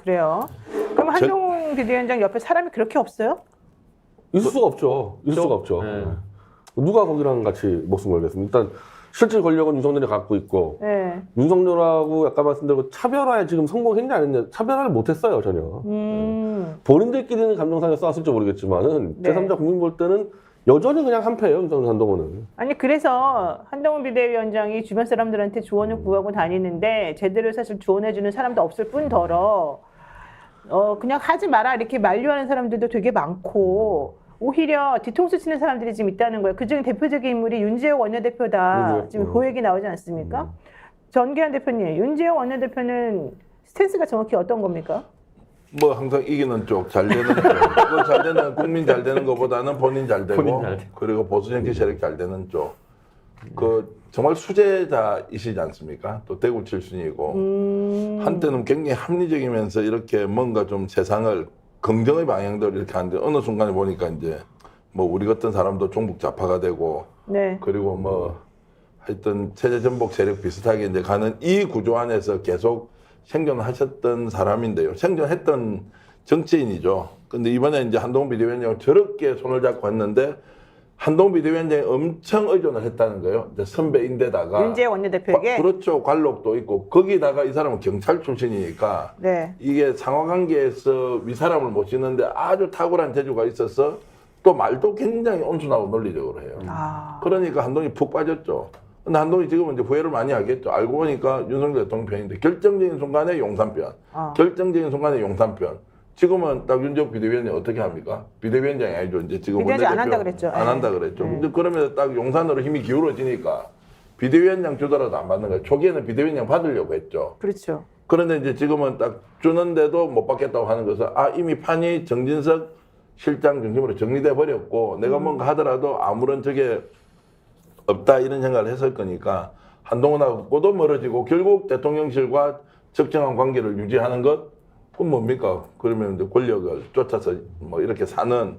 그래요. 그럼 한동훈 비대위원장 옆에 사람이 그렇게 없어요? 있을 수가 없죠. 있을 수가 없죠. 네. 누가 거기랑 같이 목숨 걸겠습니까? 일단 실질 권력은 윤석열이 갖고 있고 네. 윤석열하고 아까 말씀드린 차별화에 지금 성공했냐 안 했냐 차별화를 못했어요 전혀. 본인들끼리는 감정상에 싸웠을지 모르겠지만은 네. 제3자 국민 볼 때는 여전히 그냥 한패예요 윤석열 한동훈은. 아니 그래서 한동훈 비대위원장이 주변 사람들한테 조언을 구하고 다니는데 제대로 사실 조언해주는 사람도 없을 뿐더러 그냥 하지 마라 이렇게 만류하는 사람들도 되게 많고 오히려 뒤통수 치는 사람들이 지금 있다는 거예요. 그중 대표적인 인물이 윤재욱 원내대표다. 지금 그 얘기 나오지 않습니까? 전기현 대표님, 윤재욱 원내대표는 스탠스가 정확히 어떤 겁니까? 뭐 항상 이기는 쪽, 잘 되는 쪽. 그 잘 되는 국민 잘 되는 것보다는 본인 잘 되고, 본인 잘 되고. 그리고 보수 정치 세력 잘 되는 쪽. 그 정말 수제자이시지 않습니까? 또 대구 출신이고 한때는 굉장히 합리적이면서 이렇게 뭔가 좀 세상을 긍정의 방향대로 이렇게 하는데 어느 순간에 보니까 이제 뭐 우리 같은 사람도 종북 좌파가 되고 네. 그리고 뭐 하여튼 체제 전복 세력 비슷하게 이제 가는 이 구조 안에서 계속 생존하셨던 사람인데요. 생존했던 정치인이죠. 근데 이번에 이제 한동훈 비대위원장은 저렇게 손을 잡고 했는데 한동훈 비대위원장이 엄청 의존을 했다는 거예요. 이제 선배인데다가 윤재욱 원내대표에게? 그렇죠. 관록도 있고 거기다가 이 사람은 경찰 출신이니까 네. 이게 상호관계에서 윗사람을 모시는데 아주 탁월한 재주가 있어서 또 말도 굉장히 온순하고 논리적으로 해요. 그러니까 한동훈이 푹 빠졌죠. 근데 한동훈이 지금은 이제 후회를 많이 하겠죠. 알고 보니까 윤석열 대통령 편인데 결정적인 순간에 용산편, 결정적인 순간에 용산편. 지금은 딱 윤재욱 비대위원장이 어떻게 합니까? 비대위원장이 아니죠. 이제 지금 비대위원장 안 원내대표 한다 그랬죠. 안 한다 그랬죠. 근데 그러면 딱 용산으로 힘이 기울어지니까 비대위원장 주더라도 안 받는 거예요. 초기에는 비대위원장 받으려고 했죠. 그렇죠. 그런데 이제 지금은 딱 주는데도 못 받겠다고 하는 것은 이미 판이 정진석 실장 중심으로 정리돼 버렸고 내가 뭔가 하더라도 아무런 저게 없다 이런 생각을 했을 거니까 한동훈하고도 멀어지고 결국 대통령실과 적정한 관계를 유지하는 것 그건 뭡니까? 그러면 이제 권력을 쫓아서 뭐 이렇게 사는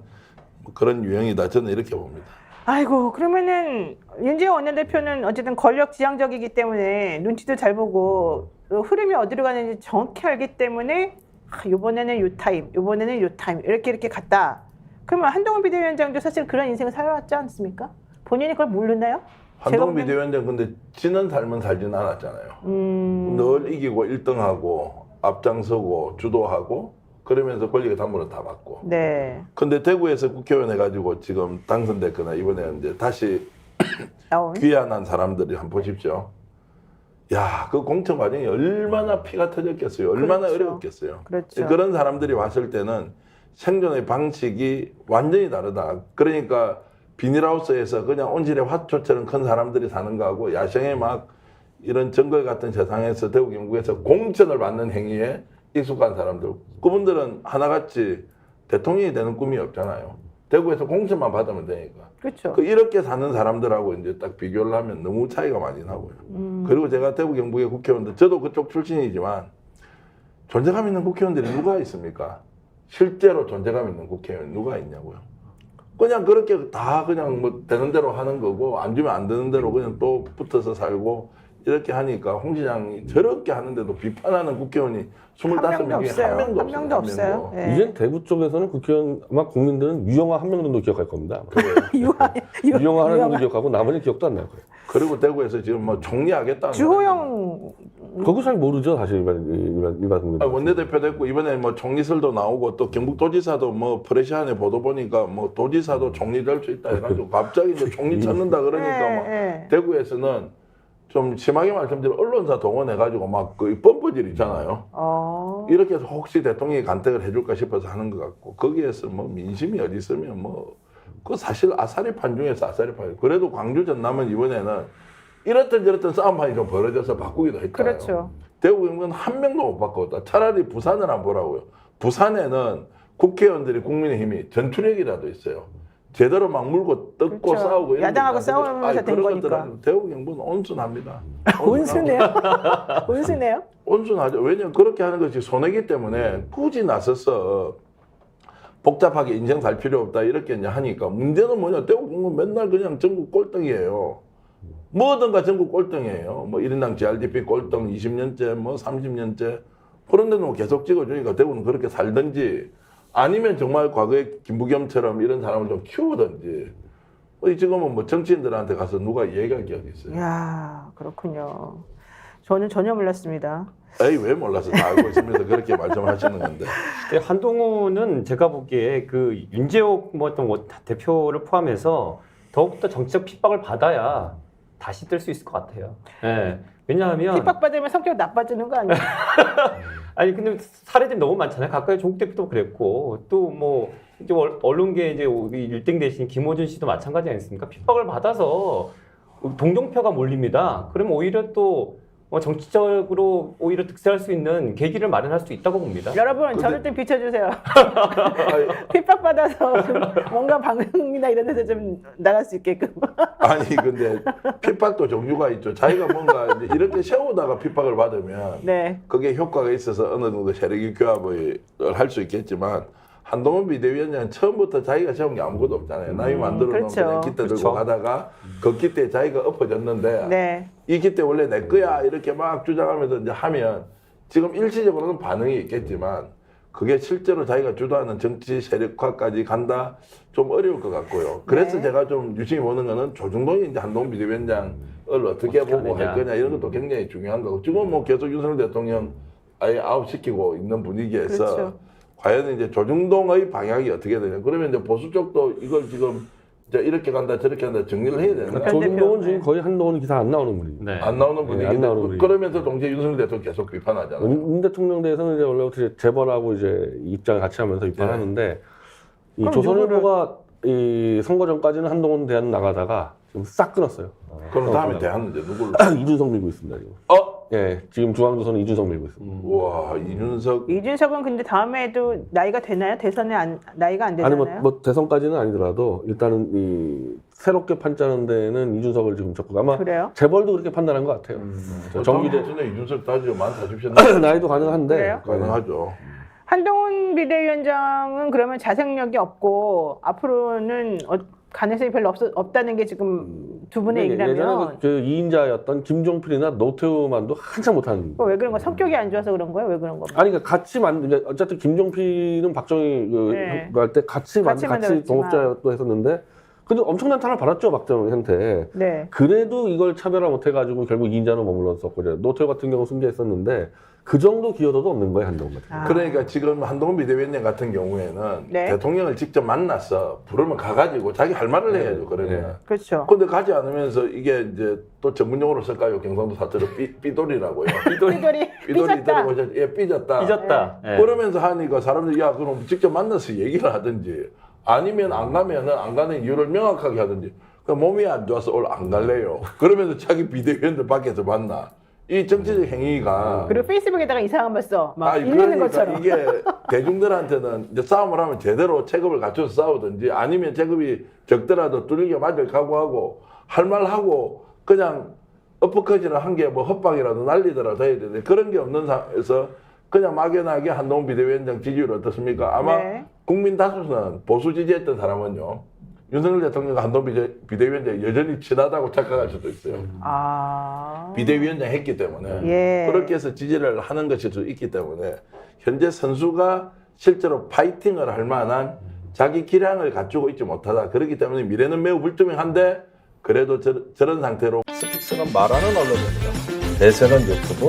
그런 유형이다. 저는 이렇게 봅니다. 아이고 그러면은 윤재욱 원내대표는 어쨌든 권력 지향적이기 때문에 눈치도 잘 보고 흐름이 어디로 가는지 정확히 알기 때문에 이번에는 요 타임, 이번에는 요 타임 이렇게 갔다. 그러면 한동훈 비대위원장도 사실 그런 인생을 살아왔지 않습니까? 본인이 그걸 모르나요? 한동훈 비대위원장 근데 지는 삶은 살지는 않았잖아요. 늘 이기고 1등하고 앞장서고 주도하고 그러면서 권력의 담보를 다 받고. 네. 근데 대구에서 국회의원 해가지고 지금 당선됐거나 이번에 이제 다시 나온. 귀환한 사람들이 한번 보십시오. 야, 그 공천 과정이 얼마나 피가 터졌겠어요. 얼마나 그렇죠. 어려웠겠어요. 그렇죠. 그런 사람들이 왔을 때는 생존의 방식이 완전히 다르다. 그러니까 비닐하우스에서 그냥 온실의 화초처럼 큰 사람들이 사는 거하고 야생의 막 이런 정글 같은 세상에서 대구 경북에서 공천을 받는 행위에 익숙한 사람들. 그분들은 하나같이 대통령이 되는 꿈이 없잖아요. 대구에서 공천만 받으면 되니까. 그렇죠. 이렇게 사는 사람들하고 이제 딱 비교를 하면 너무 차이가 많이 나고요. 그리고 제가 대구 경북의 국회의원들, 저도 그쪽 출신이지만 존재감 있는 국회의원들이 누가 있습니까? 실제로 존재감 있는 국회의원 누가 있냐고요. 그냥 그렇게 다 그냥 뭐 되는 대로 하는 거고 안 주면 안 되는 대로 그냥 또 붙어서 살고 이렇게 하니까 홍 시장이 저렇게 하는데도 비판하는 국회의원이 25명 중에 한 명도 없어요. 한 명도 없어요. 네. 이젠 대구 쪽에서는 국회의원 아마 국민들은 유영아 한 명 정도 기억할 겁니다. 유영아 하나 정도 기억하고 나머지 기억도 안 날 거예요. 그리고 대구에서 지금 뭐 정리하겠다는 주호영 그거 잘 모르죠 사실 일반 국민들. 원내대표 됐고 이번에 뭐 총리설도 나오고 또 경북도지사도 뭐 프레시안에 보도 보니까 뭐 도지사도 총리 될 수 있다 해가지고 갑자기 이제 총리 찾는다 그러니까 막 대구에서는 좀 심하게 말씀드리면 언론사 동원해가지고 막 그 뻔뻔질 있잖아요. 이렇게 해서 혹시 대통령이 간택을 해줄까 싶어서 하는 것 같고 거기에서 뭐 민심이 어디 있으면 뭐 그 사실 아사리판 중에서 아사리판. 그래도 광주 전남은 이번에는 이렇든 저렇든 싸움판이 좀 벌어져서 바꾸기도 했잖아요. 그렇죠. 대구 경북은 한 명도 못 바꿨다. 차라리 부산을 안 보라고요. 부산에는 국회의원들이 국민의힘이 전투력이라도 있어요. 제대로 막 물고 뜯고 그렇죠. 싸우고 이런 야당하고 게 있잖아요. 싸우면서 된 그런 거니까. 것들은 대구 경북은 온순합니다. 온순해요? 온순해요? 온순하죠. 왜냐면 그렇게 하는 것이 손해기 때문에 굳이 나서서 복잡하게 인생 살 필요 없다 이렇게 이제 하니까 문제는 뭐냐. 대구 경북은 맨날 그냥 전국 꼴등이에요. 뭐든가 전국 꼴등이에요. 뭐 1인당 GRDP 꼴등 20년째 뭐 30년째 그런 데는 뭐 계속 찍어주니까 대구는 그렇게 살든지 아니면 정말 과거에 김부겸처럼 이런 사람을 좀 키우든지 지금은 뭐 정치인들한테 가서 누가 얘기할 기억이 있어요. 이야, 그렇군요. 저는 전혀 몰랐습니다. 에이, 왜 몰라서 다 알고 있으면서 그렇게 말씀하시는 건데. 한동훈은 제가 보기에 그 윤재옥 뭐 어떤 대표를 포함해서 더욱더 정치적 핍박을 받아야 다시 뜰 수 있을 것 같아요. 예. 왜냐하면 핍박받으면 성격 나빠지는 거 아니에요? 아니 근데 사례들이 너무 많잖아요. 가까이 조국 대표도 그랬고 또 뭐 이제 언론계 이제 1등 대신 김호준 씨도 마찬가지 아니겠습니까? 핍박을 받아서 동정표가 몰립니다. 그러면 오히려 또 정치적으로 오히려 득세할 수 있는 계기를 마련할 수 있다고 봅니다. 여러분, 저를 좀 비춰주세요. 핍박받아서 뭔가 방송이나 이런 데서 좀 나갈 수 있게끔. 아니 근데 핍박도 종류가 있죠. 자기가 뭔가 이제 이렇게 세우다가 핍박을 받으면 네. 그게 효과가 있어서 어느 정도 세력의 교합을 할 수 있겠지만 한동훈 비대위원장은 처음부터 자기가 세운 게 아무것도 없잖아요. 남이 만들어 놓은 그렇죠. 그냥 기대 들고 그렇죠. 가다가 그 기대에 자기가 엎어졌는데 네. 이 기대 원래 내 거야 이렇게 막 주장하면서 이제 하면 지금 일시적으로는 반응이 있겠지만 그게 실제로 자기가 주도하는 정치 세력화까지 간다 좀 어려울 것 같고요. 그래서 네. 제가 좀 유심히 보는 거는 조중동이 이제 한동훈 비대위원장을 어떻게 보고 할 거냐 이런 것도 굉장히 중요한 거고 지금 뭐 계속 윤석열 대통령 아예 아웃시키고 있는 분위기에서 그렇죠. 과연 이제 조중동의 방향이 어떻게 되냐. 그러면 이제 보수 쪽도 이걸 지금 이제 이렇게 간다 저렇게 간다 정리를 해야 되는 거예요. 조중동은 네. 지금 거의 한동훈 기사 안 나오는 분이에요. 네. 안 나오는 안 분위기인데 나오는 분위기. 그러면서 동시에 윤석열 대통령 계속 비판하잖아요. 윤 대통령 대해서는 이제 원래부터 재벌하고 이제 입장을 같이 하면서 비판하는데 이 그럼 조선일보가 이 선거 전까지는 한동훈 대안 나가다가 지금 싹 끊었어요. 그럼 다음에 대안은 이제 누구를? 이준석 밀고 있습니다 지금. 예, 지금 중앙조선은 이준석 밀고 있습니다. 와 이준석 이준석은 근데 다음에도 나이가 되나요? 대선에 나이가 안 아니 되잖아요. 뭐 대선까지는 아니더라도 일단은 이 새롭게 판짜는 데는 이준석을 지금 적극 아마 그래요? 재벌도 그렇게 판단한 것 같아요. 정기대 전에 이준석 따지면 만 40세 나이도 가능한데 그래요? 가능하죠. 한동훈 비대위원장은 그러면 자생력이 없고 앞으로는 가능성이 별로 없다는 게 지금 두 분의 예전에 얘기라면 그 2인자였던 김종필이나 노태우만도 한참 못하는. 왜 그런 거야? 성격이 안 좋아서 그런 거예요? 왜 그런 겁니까? 아니 그러니까 같이 이제 어쨌든 김종필은 박정희 네. 할 때 같이 만들었지만. 동업자도 했었는데 근데 엄청난 탄을 받았죠 박정희한테. 네. 그래도 이걸 차별화 못해가지고 결국 2인자로 머물렀었고 노태우 같은 경우 승계했었는데 그 정도 기여도도 없는 거예요 한동훈 같은 경우. 그러니까 지금 한동훈 비대위원장 같은 경우에는 네. 대통령을 직접 만나서 부르면 가가지고 자기 할 말을 해야죠. 그러면. 네. 그렇죠. 근데 가지 않으면서 이게 이제 또 전문용어로 쓸까요? 경상도 사투리로 삐돌이라고요. 삐돌이 삐졌다. 들어보셨죠? 예, 삐졌다. 삐졌다. 예. 그러면서 하니까 사람들이 야 그럼 직접 만나서 얘기를 하든지 아니면 안 가면은 안 가는 이유를 명확하게 하든지 그 몸이 안 좋아서 오늘 안 갈래요. 그러면서 자기 비대위원들 밖에서 만나. 이 정치적 행위가 그리고 페이스북에다가 이상한 말 써. 막 아니, 읽는 그러니까 것처럼. 이게 대중들한테는 이제 싸움을 하면 제대로 체급을 갖춰서 싸우든지 아니면 체급이 적더라도 뚫리게 맞을 각오하고 할 말하고 그냥 어퍼컷이나 한 게 뭐 헛방이라도 날리더라도 해야 되는데 그런 게 없는 상황에서 그냥 막연하게 한동훈 비대위원장 지지율 어떻습니까? 아마 네. 국민 다수는 보수 지지했던 사람은요. 윤석열 대통령과 한동훈 비대위원장이 여전히 친하다고 착각할 수도 있어요. 아. 비대위원장 했기 때문에 예. 그렇게 해서 지지를 하는 것일 수 있기 때문에 현재 선수가 실제로 파이팅을 할 만한 자기 기량을 갖추고 있지 못하다. 그렇기 때문에 미래는 매우 불투명한데 그래도 저런 상태로 스픽스가 말하는 언론입니다. 대세는 유튜브,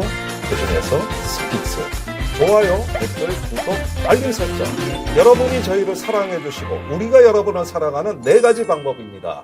그중에서 스픽스. 좋아요, 댓글, 구독, 알림 설정. 여러분이 저희를 사랑해 주시고 우리가 여러분을 사랑하는 4가지 방법입니다.